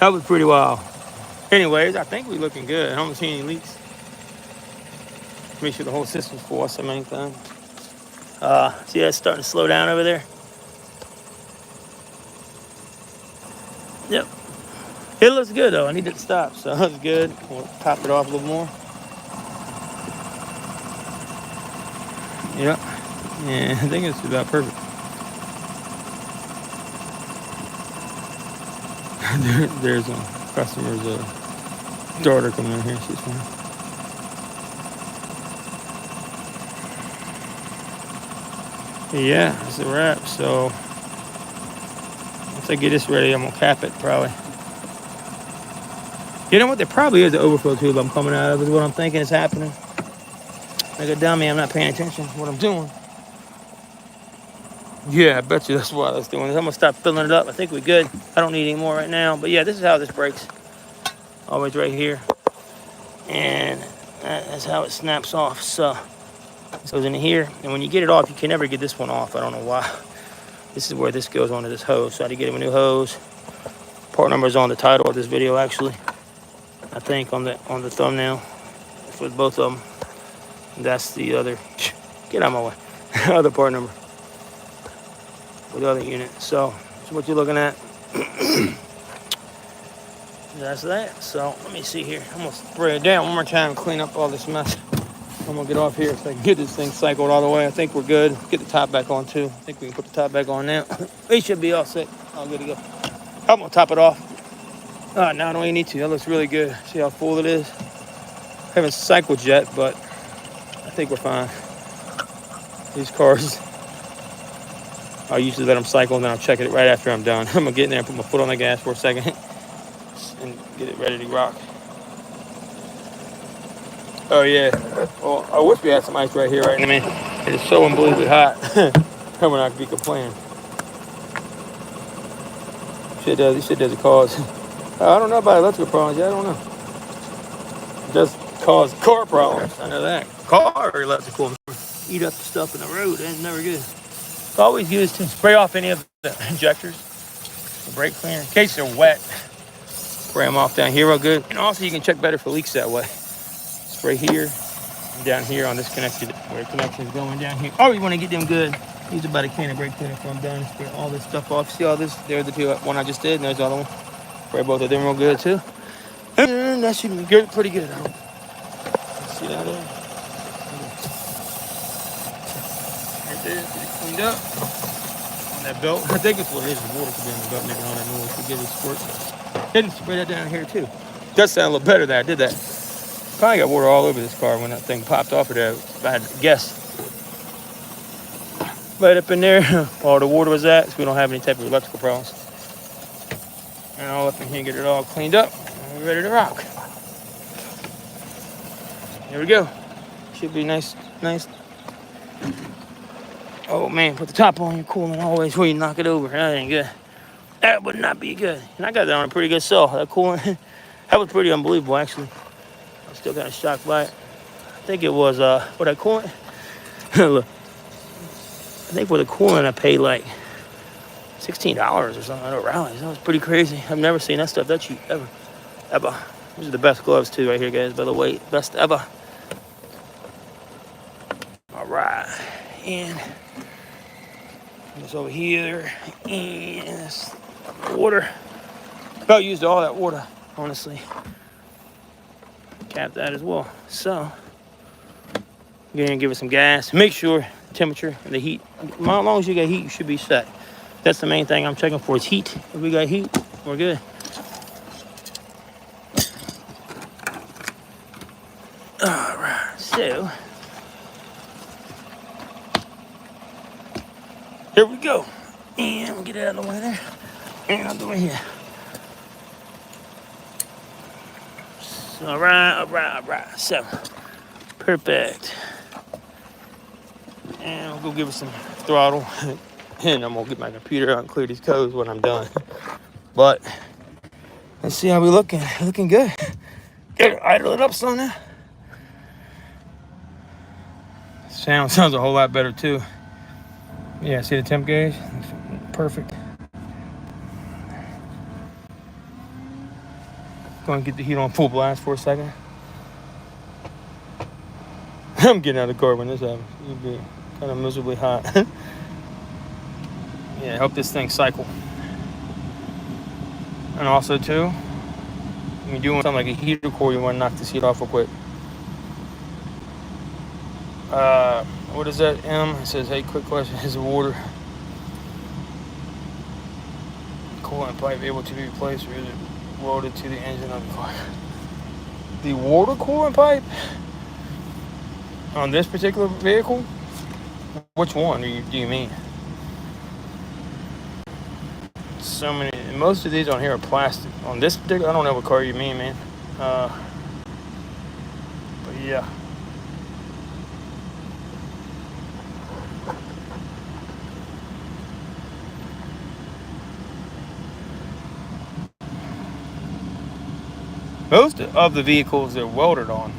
That was pretty wild. Anyways, I think we're looking good. I don't see any leaks. Make sure the whole system's full. That's the main thing. See that's starting to slow down over there? Yep. It looks good though. I need it to stop, so that's good. We'll top it off a little more. Yep. Yeah, I think it's about perfect. There's a customer's daughter coming in here. She's fine. Yeah, that's a wrap. So once I get this ready, I'm gonna cap it probably. You know what? There probably is an overflow tube I'm coming out of. Is what I'm thinking is happening. Like a dummy, I'm not paying attention to what I'm doing. Yeah, I bet you that's why that's doing this. I'm gonna stop filling it up. I think we're good. I don't need any more right now. But yeah, this is how this breaks. Always right here. And That's how it snaps off. So it goes in here, and when you get it off, you can never get this one off. I don't know why. This is where this goes onto this hose. So I had to get him a new hose. Part number is on the title of this video, actually. I think on the thumbnail for both of them. That's the other. Get out of my way. Other part number for the other unit. So that's what you're looking at. That's that. So let me see here. I'm gonna spray it down one more time and clean up all this mess. I'm gonna get off here so I can get this thing cycled all the way. I think we're good. Get the top back on too. I think we can put the top back on now. We should be all set. All good to go. I'm gonna top it off. No, I don't even need to. That looks really good. See how full it is? Haven't cycled yet, but I think we're fine. These cars, I usually let them cycle and then I'll check it right after I'm done. I'm gonna get in there and put my foot on the gas for a second and get it ready to rock. Oh yeah. Well, I wish we had some ice right here right now, man. It is so unbelievably hot. I would not be complaining. This shit does cause. I don't know about electrical problems. Yeah, I don't know. It does cause car problems. I know that. Car electrical. Eat up the stuff in the road. That's never good. It's always used to spray off any of the injectors, the brake cleaner, in case they're wet. Spray them off down here real good. And also you can check better for leaks that way. Spray here and down here on this connection, where the connection is going down here. Oh, you want to get them good. Use about a can of brake cleaner before I'm done. Spray all this stuff off. See all this? There's the two, one I just did, and there's the other one. Spray both of them real good too. And that should be good, pretty good. I hope. See that there? Right there, get it cleaned up. On that belt. I think it's what it is. The water could be on the belt making all that noise to get it squirt. Didn't spray that down here too. Does sound a little better that I did that. Probably got water all over this car when that thing popped off of there. If I had to guess. Right up in there, all the water was at, so we don't have any type of electrical problems. And all up in here, get it all cleaned up, and we're ready to rock. Here we go. Should be nice. Oh man, put the top on your coolant always before you knock it over. That ain't good. That would not be good. And I got that on a pretty good sell. That coolant, that was pretty unbelievable actually. I'm still kind of shocked by it. I think it was, for that coolant, look. I think for the coolant I paid like $16 or something at O'Reilly's. That was pretty crazy. I've never seen that stuff that cheap ever. These are the best gloves too right here, guys, by the way. Best ever. All right. And it's over here. And it's water. About used all that water, honestly. Cap that as well. So, I'm gonna give it some gas. Make sure temperature and the heat. As long as you got heat, you should be set. That's the main thing I'm checking for is heat. If we got heat, we're good. All right, so here we go. And we'll get it out of the way there. And out the way here. So, all right. So, perfect. And we'll go give it some throttle. And I'm gonna get my computer out and clear these codes when I'm done. But let's see how we looking. Looking good. Get it, idle it up some now. Sounds a whole lot better too. Yeah, see the temp gauge? Perfect. Going to get the heat on full blast for a second. I'm getting out of the car when this happens. It'll be kind of miserably hot. Yeah, I hope this thing cycle. And also too, when you're doing something like a heater core, you want to knock this heat off real quick. What is that? It says, hey, quick question, is the water coolant pipe able to be replaced, or is it welded to the engine of the car? The water coolant pipe on this particular vehicle? Which one do you mean? So many, most of these on here are plastic. On this particular, I don't know what car you mean, man. But yeah. Most of the vehicles they're welded on.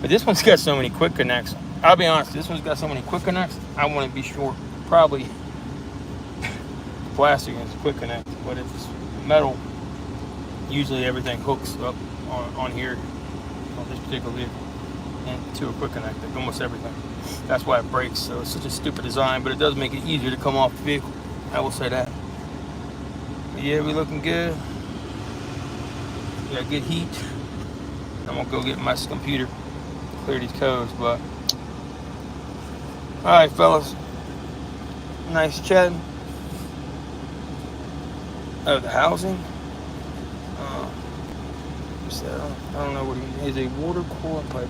But this one's got so many quick connects. I'll be honest, this one's got so many quick connects, I want to be sure. Probably plastic is quick connect, but if it's metal, usually everything hooks up on here, on this particular vehicle, and to a quick connect, like almost everything. That's why it breaks. So it's such a stupid design, but it does make it easier to come off the vehicle. I will say that. But yeah, we looking good. We got good heat. I'm gonna go get my computer, clear these codes, but all right, fellas. Nice chatting. Oh, the housing. What's that? I don't know what he is. A water coolant pipe.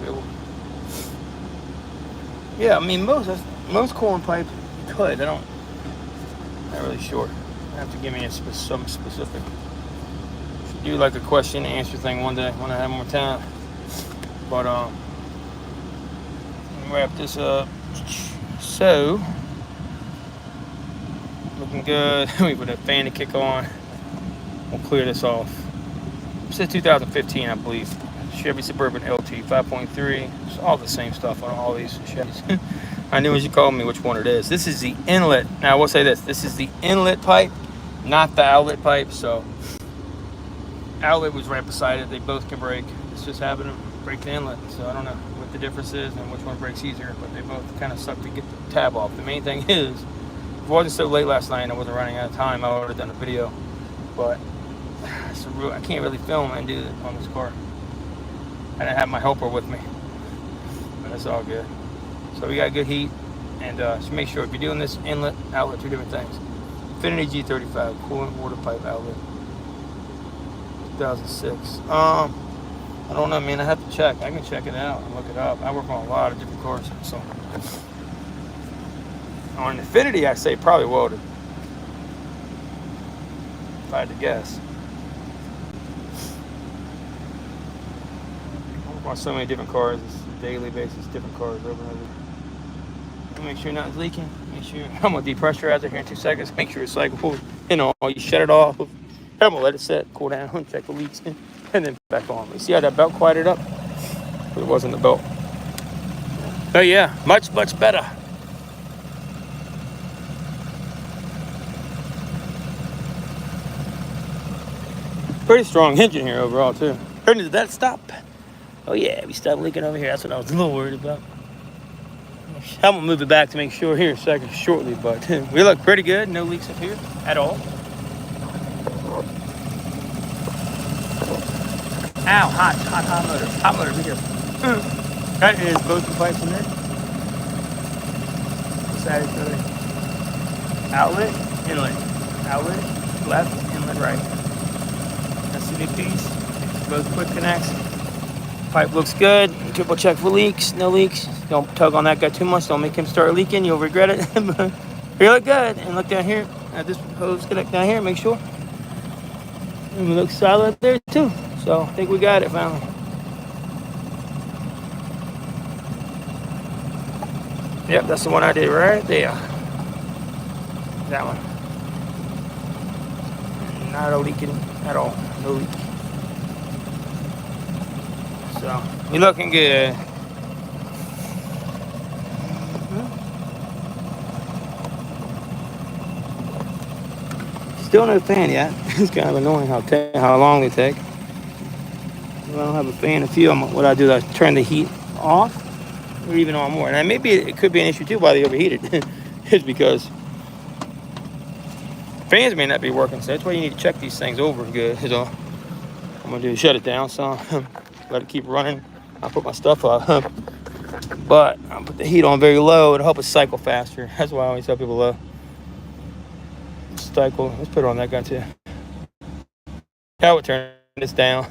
Yeah, I mean most coolant pipe you could. Not really sure. I have to give me some specific. Should do like a question and answer thing one day when I have more time. But let me wrap this up. So looking good. Wait for that fan to kick on. We'll clear this off. It says 2015, I believe. Chevy Suburban LT 5.3. It's all the same stuff on all these Chevys. I knew as you called me which one it is. This is the inlet. Now I will say this. This is the inlet pipe, not the outlet pipe. So outlet was right beside it. They both can break. It's just having to break the inlet. So I don't know what the difference is and which one breaks easier, but they both kind of suck to get the tab off. The main thing is, if it wasn't so late last night and I wasn't running out of time, I would have done a video. But I can't really film and do it on this car. I didn't have my helper with me, but it's all good. So we got good heat, and just make sure if you're doing this inlet, outlet, two different things. Infiniti G35 coolant water pipe outlet, 2006. I don't know, man. I have to check. I can check it out and look it up. I work on a lot of different cars, so on Infiniti, I say probably welded, if I had to guess. On so many different cars, it's a daily basis, different cars over and over. Make sure nothing's leaking. Make sure I'm gonna depressurize it here in 2 seconds. Make sure it's cyclable. You shut it off. I'm gonna let it set, cool down, check the leaks, and then back on. You see how that belt quieted up? But it wasn't the belt. But yeah, much better. Pretty strong engine here overall too. Did that stop? Oh yeah, we stopped leaking over here. That's what I was a little worried about. I'm gonna move it back to make sure here in a second, shortly, but we look pretty good. No leaks up here at all. Ow, hot motor. Hot motor, be careful. That is both the pipes in there. Side each other. Outlet, inlet. Outlet, left, inlet, right. That's the big piece. Both quick connects. Pipe looks good. Triple check for leaks. No leaks. Don't tug on that guy too much. Don't make him start leaking. You'll regret it. You look good. And look down here at this hose connect down here. Make sure. And it looks solid there too. So I think we got it finally. Yep, that's the one I did right there. That one. Not a leaking at all. No leak. So, you're looking good. Still no fan yet. It's kind of annoying how long they take. If I don't have a fan, what I do is I turn the heat off or even on more. And maybe it could be an issue too why they overheated. It's because fans may not be working. So that's why you need to check these things over good. So I'm going to do is shut it down. So let it keep running. I'll put my stuff up. But I'll put the heat on very low. It'll help it cycle faster. That's why I always tell people low. Cycle. Let's put it on that guy too. I would turn this down.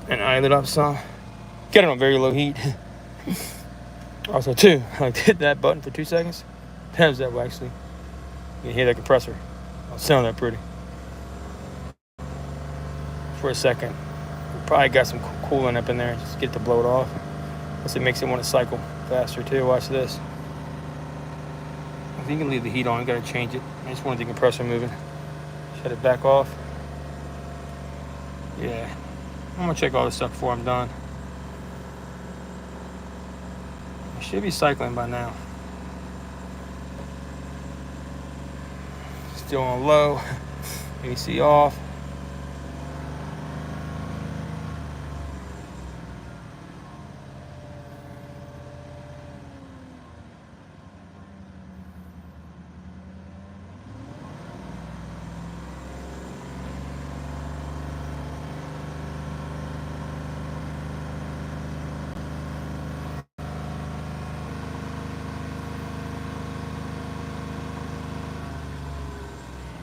And I lit up some. Get it on very low heat. Also too, I hit that button for 2 seconds. Times that way actually. You can hear that compressor. It'll sound that pretty. For a second. Probably got some coolant up in there. Just get to blow it off. Plus it makes it want to cycle faster too. Watch this. I think you can leave the heat on. You gotta change it. I just wanted the compressor moving. Shut it back off. Yeah. I'm gonna check all this stuff before I'm done. I should be cycling by now. Still on low. AC off.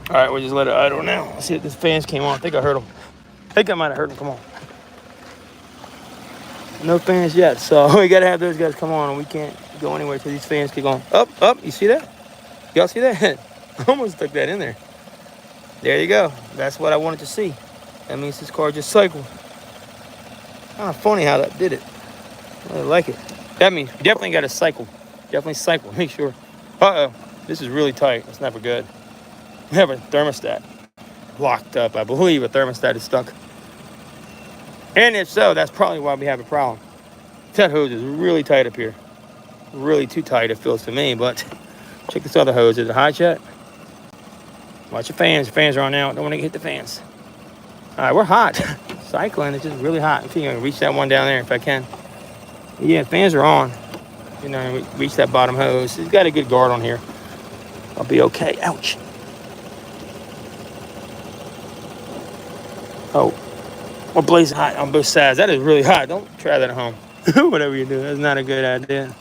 All right, we'll just let it idle now. Let's see if this fans came on. I think I heard them. I think I might have heard them come on. No fans yet, so we gotta have those guys come on, and we can't go anywhere till these fans keep going. Up. You see that? Y'all see that? I almost took that in there. There you go. That's what I wanted to see. That means this car just cycled. Kind of funny how that did it. I really like it. That means we definitely got to cycle. Definitely cycle. Make sure. Uh-oh. This is really tight. It's never good. We have a thermostat locked up. I believe a thermostat is stuck. And if so, that's probably why we have a problem. That hose is really tight up here. Really too tight, it feels to me. But check this other hose. Is it high chat? Watch your fans. Your fans are on now. Don't want to hit the fans. All right, we're hot. Cycling is just really hot. I'm going to reach that one down there if I can. Yeah, fans are on. You know, reach that bottom hose. It's got a good guard on here. I'll be okay. Ouch. Oh, we're blazing hot on both sides. That is really hot. Don't try that at home. Whatever you do, that's not a good idea.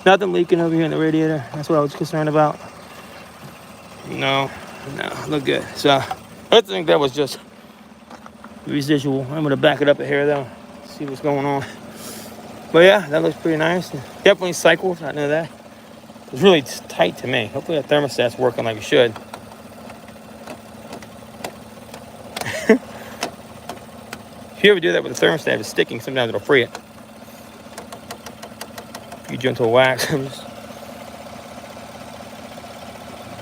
Nothing leaking over here in the radiator. That's what I was concerned about. No, look good. So I think that was just residual. I'm gonna back it up a hair though. See what's going on. But yeah, that looks pretty nice. Definitely cycles. I know that. It's really tight to me. Hopefully that thermostat's working like it should. If you ever do that with a thermostat, it's sticking. Sometimes it'll free it. If you gentle wax, it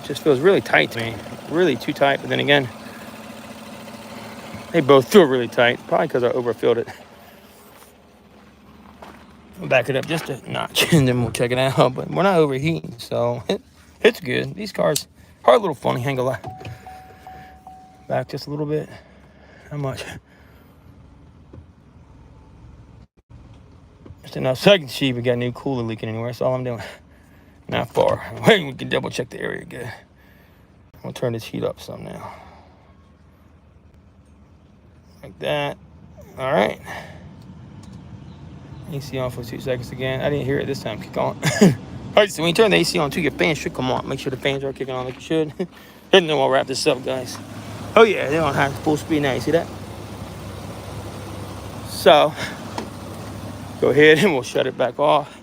just feels really tight to me. Really too tight. But then again, they both feel really tight. Probably because I overfilled it. I'll back it up just a notch and then we'll check it out. But we're not overheating, so it's good. These cars are a little funny. Hang a lot. Back just a little bit. How much? Just enough so I can see if we got new cooler leaking anywhere. That's all I'm doing. Not far. Wait, we can double check the area good. I'm gonna turn this heat up some now. Like that. All right. AC on for 2 seconds again. I didn't hear it this time. Kick on. All right, so when you turn the AC on too, your fans should come on. Make sure the fans are kicking on like you should. And then we'll wrap this up, guys. Oh yeah, they're on high full speed now. You see that? So go ahead and we'll shut it back off.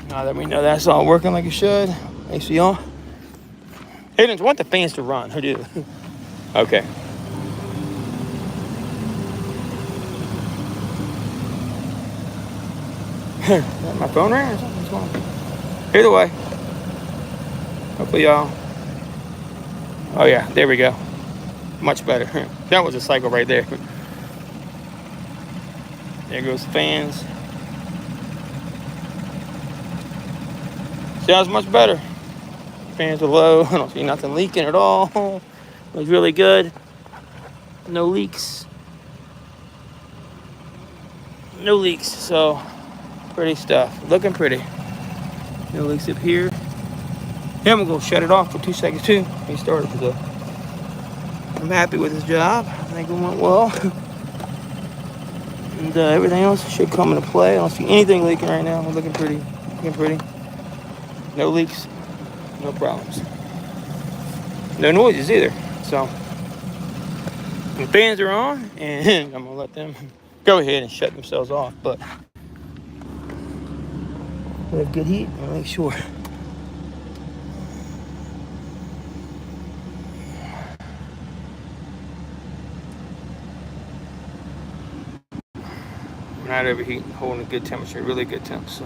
Now that we know that's all working like it should. AC on. Hey, don't want the fans to run. Who do? Okay. My phone rang or something? What's going on? Either way. Hopefully y'all. Oh yeah, there we go. Much better. That was a cycle right there. There goes the fans. Sounds much better. Fans are low. I don't see nothing leaking at all. Looks really good. No leaks. No leaks, so pretty stuff. Looking pretty. No leaks up here. Then we'll go shut it off for 2 seconds too. He started with the. I'm happy with his job. I think it went well. And everything else should come into play. I don't see anything leaking right now. We're looking pretty. Looking pretty. No leaks. No problems. No noises either. So the fans are on, and I'm gonna let them go ahead and shut themselves off. But we have good heat. I'll make sure. We're not overheating, holding a good temperature, really good temp. So.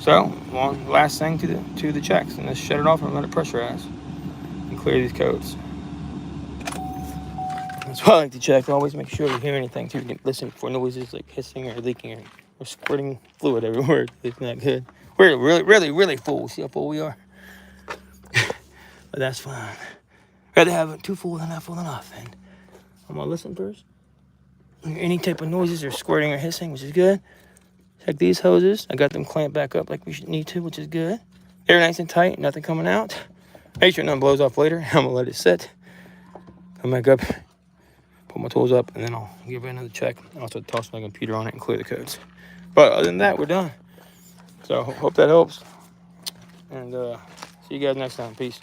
So, one last thing to the checks, and let's shut it off and let it pressurize and clear these codes. That's why I like to check. Always make sure you hear anything too. You can listen for noises like hissing or leaking or squirting fluid everywhere. It's not good. We're really full. See how full we are? But that's fine. Rather have it too full than not full enough. And I'm gonna listen first. Any type of noises or squirting or hissing, which is good. Check these hoses. I got them clamped back up like we should need to, which is good. They're nice and tight, nothing coming out. Make sure nothing blows off later. I'm gonna let it sit. Come back up, put my tools up, and then I'll give it another check. I also toss my computer on it and clear the codes. But other than that, we're done. So hope that helps. And see you guys next time. Peace.